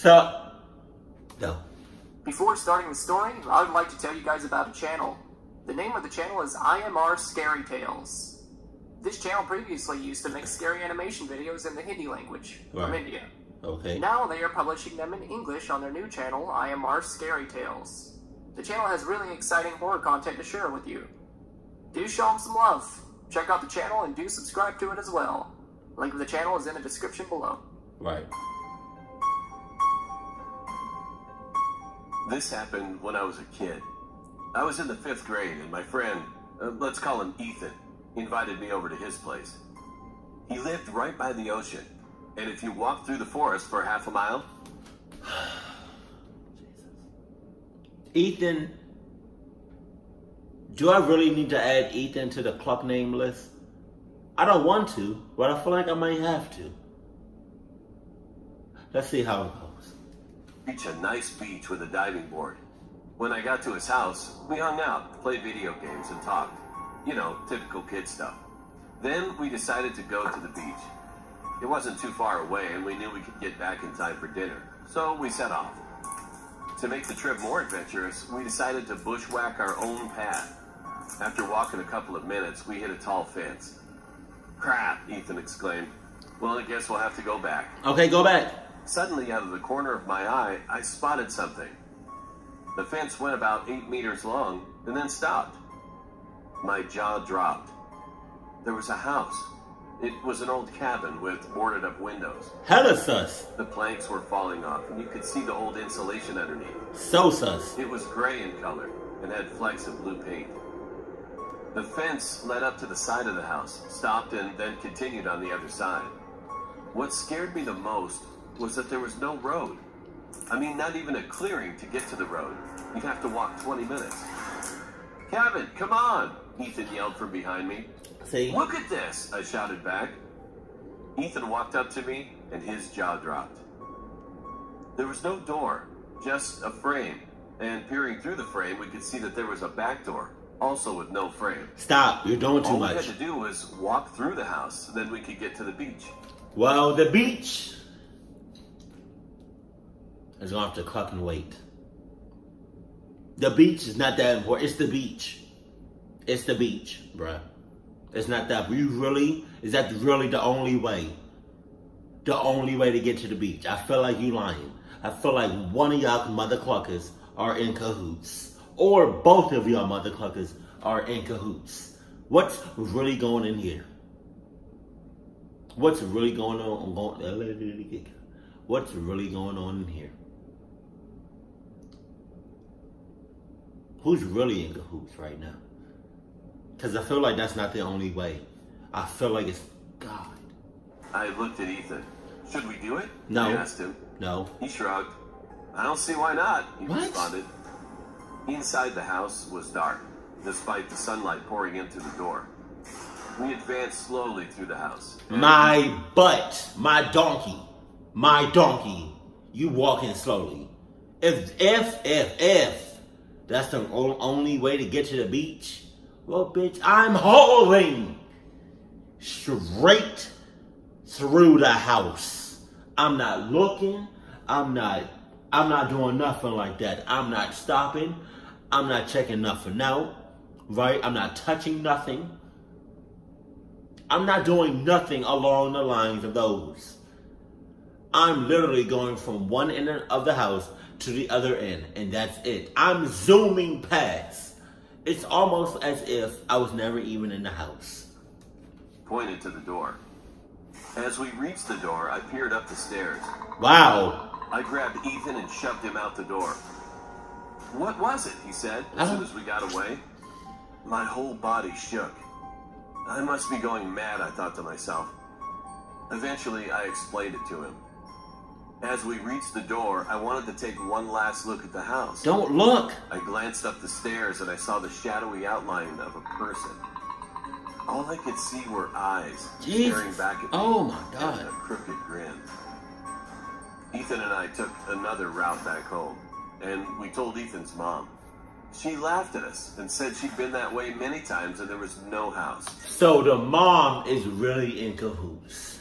So, no. Before starting the story, I would like to tell you guys about a channel. The name of the channel is IMR Scary Tales. This channel previously used to make scary animation videos in the Hindi language from India. Okay. Now they are publishing them in English on their new channel, IMR Scary Tales. The channel has really exciting horror content to share with you. Do show them some love. Check out the channel and do subscribe to it as well. Link of the channel is in the description below. Right. This happened when I was a kid. I was in the 5th grade and my friend, let's call him Ethan, invited me over to his place. He lived right by the ocean, and if you walked through the forest for half a mile... Ethan, do I really need to add Ethan to the cluck name list? I don't want to, but I feel like I might have to. Let's see how it goes. Reach a nice beach with a diving board. When I got to his house, we hung out, played video games, and talked. You know, typical kid stuff. Then we decided to go to the beach. It wasn't too far away, and we knew we could get back in time for dinner, so we set off. To make the trip more adventurous, we decided to bushwhack our own path. After walking a couple of minutes, we hit a tall fence. Crap, Ethan exclaimed. Well, I guess we'll have to go back. Okay, go back. Suddenly, out of the corner of my eye, I spotted something. The fence went about 8 meters long and then stopped. My jaw dropped. There was a house. It was an old cabin with boarded up windows. Hella sus. The planks were falling off and you could see the old insulation underneath. So sus. It was gray in color and had flecks of blue paint. The fence led up to the side of the house, stopped, and then continued on the other side. What scared me the most was that there was no road. I mean, not even a clearing to get to the road. You'd have to walk 20 minutes. Kevin, come on, Ethan yelled from behind me. See? Look at this, I shouted back. Ethan walked up to me and his jaw dropped. There was no door, just a frame. And peering through the frame, we could see that there was a back door, also with no frame. Stop, you're doing too much. All we had to do was walk through the house, then we could get to the beach. Well, the beach is going to have to cluck and wait. The beach is not that important. It's the beach. It's the beach, bruh. It's not that. Is that really the only way? The only way to get to the beach? I feel like you lying. I feel like one of y'all mother cluckers are in cahoots. Or both of y'all mother cluckers are in cahoots. What's really going in here? What's really going on? What's really going on in here? Who's really in cahoots right now? Because I feel like that's not the only way. I feel like it's God. I looked at Ethan. Should we do it? No. I asked him. No. He shrugged. I don't see why not, he What? responded. Inside the house was dark, despite the sunlight pouring in through the door. We advanced slowly through the house. My butt, my donkey, you walking slowly. If that's the only way to get to the beach, well, bitch, I'm hauling straight through the house. I'm not looking. I'm not doing nothing like that. I'm not stopping. I'm not checking nothing out, right? I'm not touching nothing. I'm not doing nothing along the lines of those. I'm literally going from one end of the house to the other end, and that's it. I'm zooming past. It's almost as if I was never even in the house. Pointed to the door. As we reached the door, I peered up the stairs. Wow. I grabbed Ethan and shoved him out the door. What was it? He said, as soon as we got away. My whole body shook. I must be going mad, I thought to myself. Eventually, I explained it to him. As we reached the door, I wanted to take one last look at the house. Don't look. I glanced up the stairs and I saw the shadowy outline of a person. All I could see were eyes staring back at me. Oh my God. And a crooked grin. Ethan and I took another route back home, and we told Ethan's mom. She laughed at us and said she'd been that way many times and there was no house. So the mom is really in cahoots.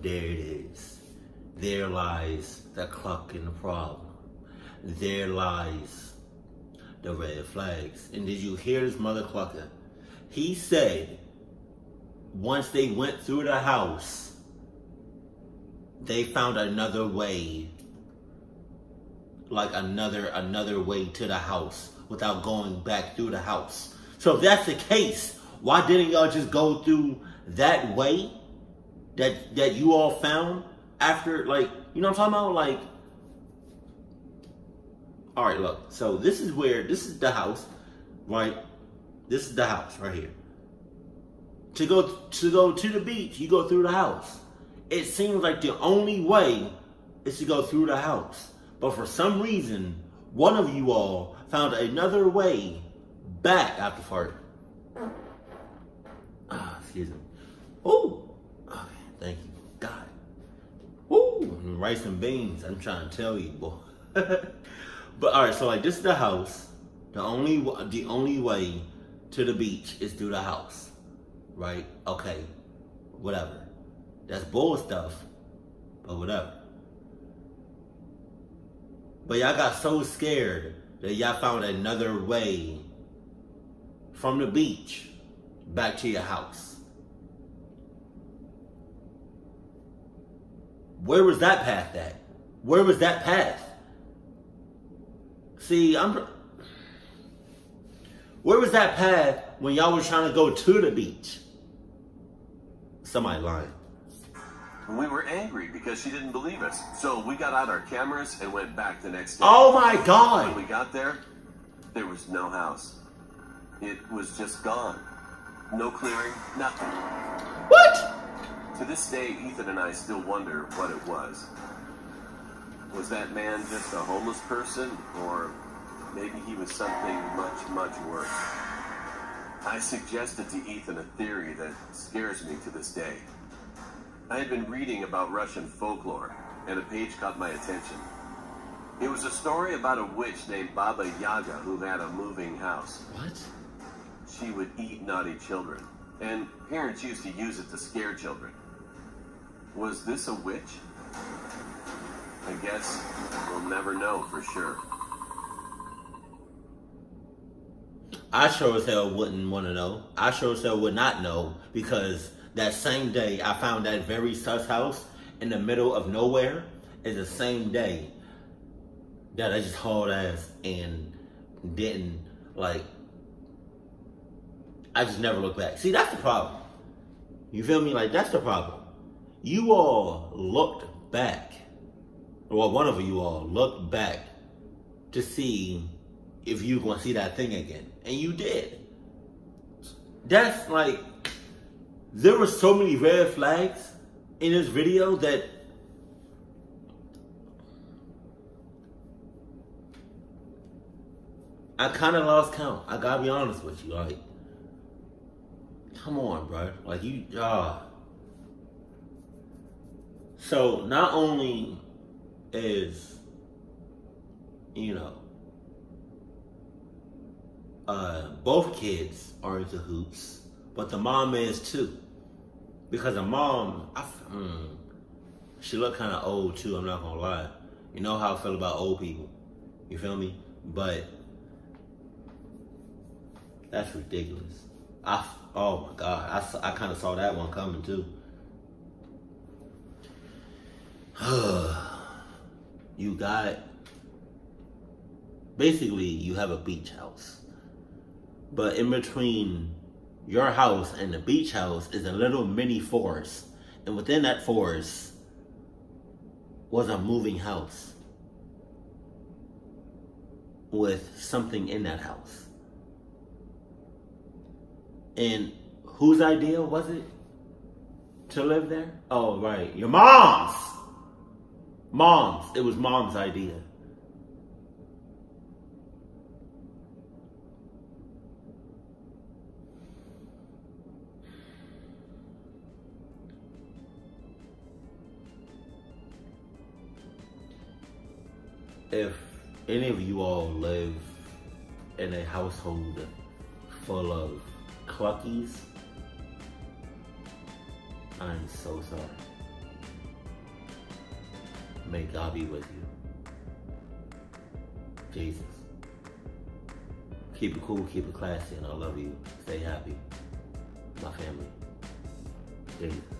There it is. there lies the cluck in the problem. There lies the red flags. And did you hear this mother clucker? He said once they went through the house, they found another way, like another way to the house without going back through the house. So if that's the case, why didn't y'all just go through that way that you all found after, like, you know what I'm talking about? Like, all right, look. So this is the house, right? This is the house right here. To go to the beach, you go through the house. It seems like the only way is to go through the house. But for some reason, one of you all found another way back after fart. Excuse me. Ooh. Okay, thank you. God. Ooh, rice and beans. I'm trying to tell you, boy. But all right, so like this is the house. The only way to the beach is through the house, right? Okay, whatever. That's bull stuff, but whatever. But y'all got so scared that y'all found another way from the beach back to your house. Where was that path at? Where was that path? See, where was that path when y'all was trying to go to the beach? Somebody lying. We were angry because she didn't believe us. So we got out our cameras and went back the next day. Oh my God! When we got there was no house. It was just gone. No clearing, nothing. What? To this day, Ethan and I still wonder what it was. Was that man just a homeless person? Or maybe he was something much, much worse? I suggested to Ethan a theory that scares me to this day. I had been reading about Russian folklore, and a page caught my attention. It was a story about a witch named Baba Yaga who had a moving house. What? She would eat naughty children, and parents used to use it to scare children. Was this a witch? I guess we'll never know for sure. I sure as hell wouldn't want to know. I sure as hell would not know, because that same day I found that very sus house in the middle of nowhere is the same day that I just hauled ass and didn't, like, I just never looked back. See, that's the problem. You feel me? Like, that's the problem. You all looked back, well, one of you all looked back to see if you were going to see that thing again. And you did. That's like, there were so many red flags in this video that I kind of lost count. I gotta be honest with you. Like, come on, bro. Like, you, So, not only is, you know, both kids are into hoops, but the mom is too. Because the mom, she looked kind of old too, I'm not gonna lie. You know how I feel about old people. You feel me? But that's ridiculous. Oh my God, I kind of saw that one coming too. You got, basically you have a beach house. But in between your house and the beach house is a little mini forest. And within that forest was a moving house with something in that house. And whose idea was it to live there? Oh, right. Your mom's. Mom's. It was mom's idea. If any of you all live in a household full of cluckies, I'm so sorry. May God be with you. Jesus. Keep it cool, keep it classy, and I love you. Stay happy. My family. Jesus.